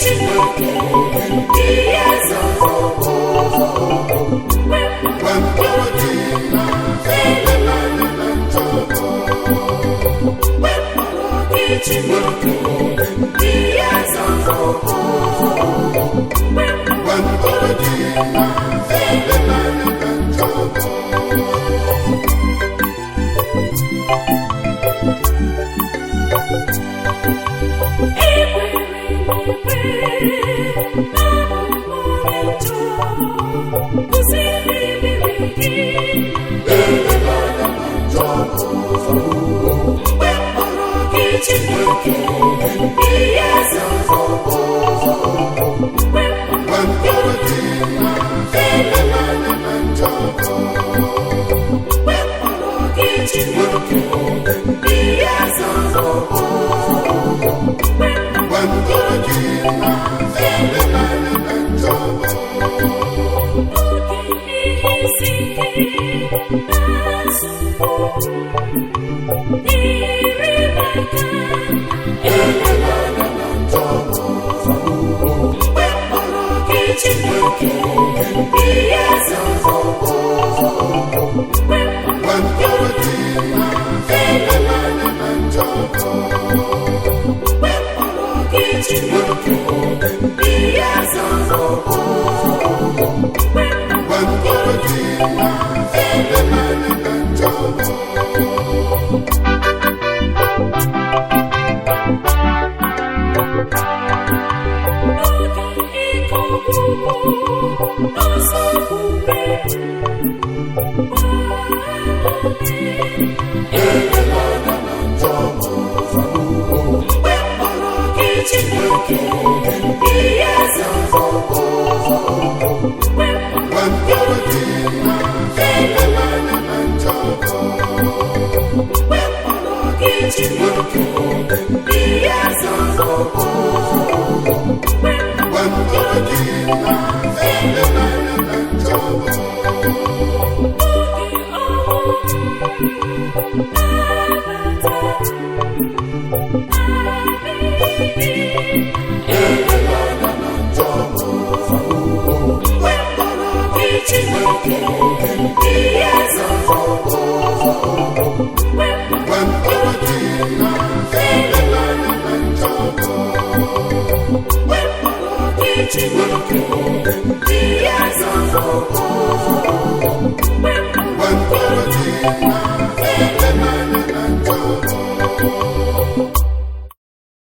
Chineke ndị eze ọgbọ mkpụrụ dị na elelele ntọgbọ mkpụrụ gị Chineke ndị eze ọgbọ mkpụrụ dị na elelele ntọgbọ Chineke ndị eze ọgbọ mkpụrụ dị na elelele ntọgbọ mkpụrụ gị Chineke ndị eze ọgbọ mkpụrụ dị na elelele ntọgbọ Chineke ndị eze ọgbọ mkpụrụ dị na elelele ntọgbọ mkpụrụ gị Chineke ndị eze ọgbọ mkpụrụ dị na elelele ntọgbọ Chineke ndị eze ọgbọ mkpụrụ dị na elelele ntọgbọ mkpụrụ gị Chineke ndị eze ọgbọ mkpụrụ dị na elelele ntọgbọ Chineke ndị eze ọgbọ mkpụrụ dị na elelele ntọgbọ mkpụrụ gị Chineke ndị eze ọgbọ